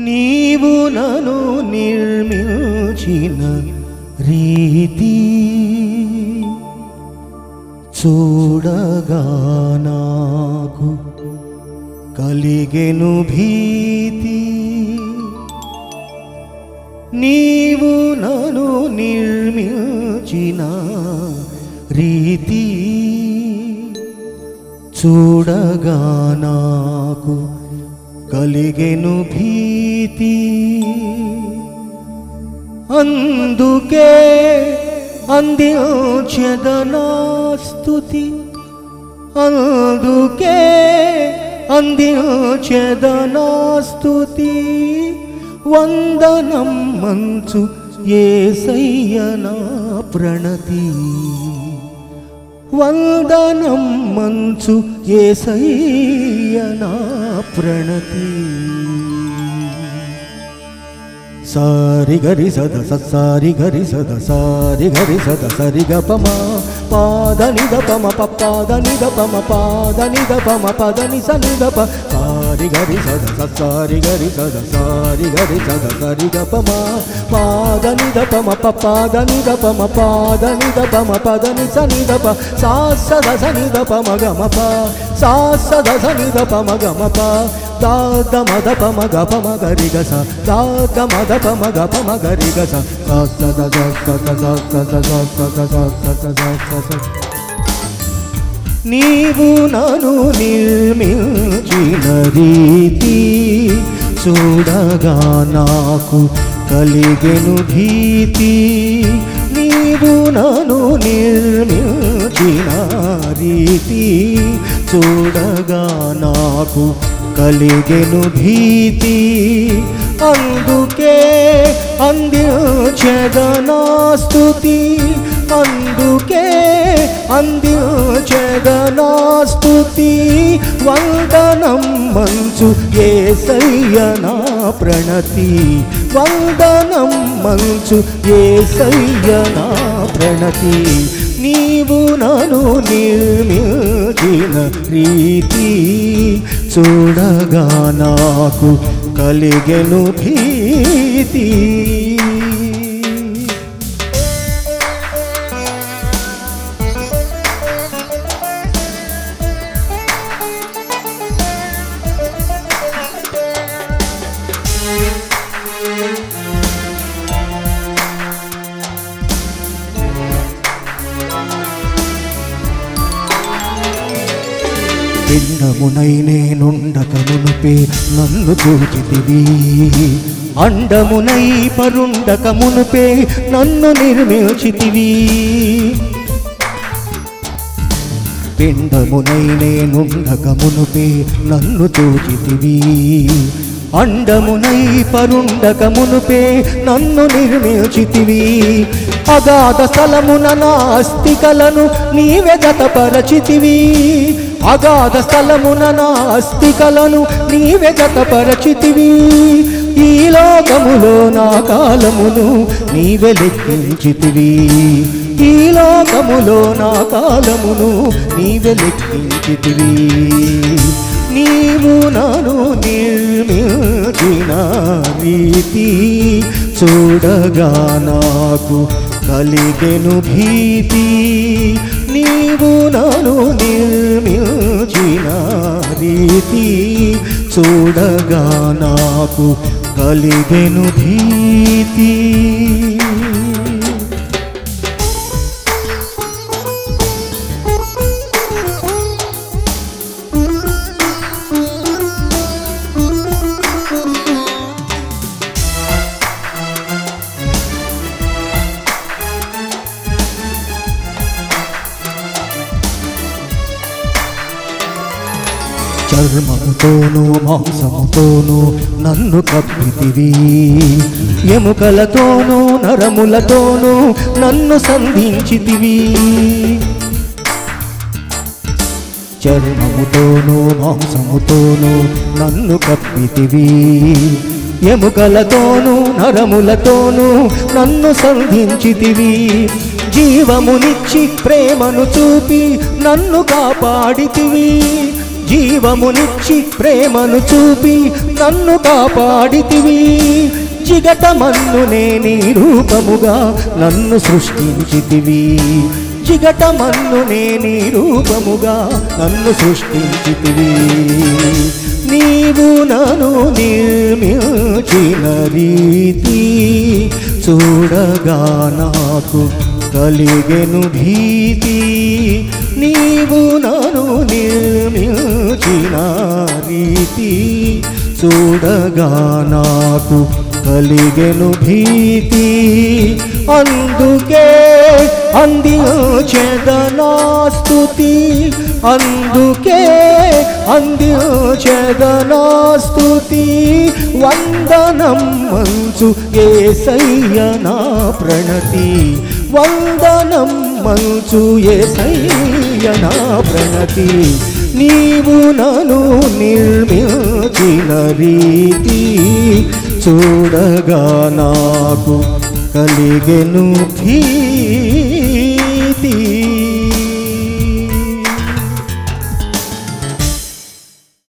నీవు నన్ను నిర్మించిన రీతి చూడగా నాకు కలిగెను భీతి. నీవు నన్ను నిర్మించిన రీతి చూడగా నాకు కలిగెను భీతి. అందుకే అందించెదనా స్తుతి, అందుకే అందించెదనా స్తుతి. వందనం మంచు యేసయ్య నా ప్రణతి, వందనం మంచు యేసయ్య నా ప్రణతి. సారి గరి సద సారి గరి సద సారి గరి సద సరి గ పమ పాద నిద పమ పాద నిద పమ పాద నిద పమ పద ని స నిద ప. సారి గరి సద సారి గరి సద సారి గరి సద సరి గ పమ పాద నిద పమ పాద నిద పమ పాద నిద పమ పద ని స నిద ప. సా సద స నిద పమ గ మ ప సా సద స నిద పమ గ మ ప. దా ద మ ద ప మ గ ప మ గ రి గ స దా ద మ ద ప మ గ ప మ గ రి గ స స స ద స స స స స స స స. నీవు నన్ను నిర్మించిన రీతి చూడగా నాకు కలిగెను భీతి. నీవు నన్ను నిర్మించిన రీతి చూడగా నాకు కలిగెను భీతి. అందుకే అందించెదనా స్తుతి, అందుకే అందించెదనా స్తుతి. వందనం మంచు యేసయ్య నా ప్రణతి, వందనం మంచు యేసయ్య నా ప్రణతి. నీవు నన్ను నిర్మించిన రీతి చూడగా నాకు కలిగెను భీతి. పిండమునై నేనుండక మునుపే నన్ను చూచితివి, అండమునై పరుండక మునుపే నన్ను నిర్మించితివి. పిండమునై నేనుండక మునుపే నన్ను చూచితివి, అండమునై పరుండక మునుపే నన్ను నిర్మించితివి. అగాధ స్థలమున నా అస్థికలను నీవే జతపరచితివి, అగాధ స్థలమున నా అస్థికలను నీవే జతపరచితివి. ఈ లోకములో నా కాలమును నీవే లెక్కించితివి, ఈ లోకములో నా కాలమును నీవే లెక్కించితివి. నీవు నన్ను నిర్మించిన రీతి చూడగా నాకు కలిగెను భీతి. నీవు నన్ను నిర్మించిన రీతి చూడగా నాకు కలిగెను భీతి. చర్మముతోనూ మాంసముతోనూ నన్ను కప్పితివి, ఎముకలతోనూ నరములతోనూ నన్ను సంధించితివి. చర్మముతోనూ మాంసముతోనూ నన్ను కప్పితివి, ఎముకలతోనూ నరములతోనూ నన్ను సంధించితివి. జీవమునిచ్చి ప్రేమను చూపి నన్ను కాపాడితివి, జీవమునిచ్చి ప్రేమను చూపి నన్ను కాపాడితివి జిగటమన్నునే నీ రూపముగా నన్ను సృష్టించితివి జిగటమన్నునే నీ రూపముగా నన్ను సృష్టించితివి నీవు నన్ను నిర్మించిన రీతి చూడగా నాకు కలిగెను భీతి నీవు నన్ను నిర్మించిన రీతి చూడగా నాకు కలిగెను భీతి అందుకే అందించెదనా స్తుతి అందుకే అందించెదనా స్తుతి వందనం మంచు యేసయ్య నా ప్రణతి వందనం మంచు యేసయ్య నా ప్రణతి నీవు నన్ను నిర్మించిన రీతి చూడగా నాకు కలిగెను భీతి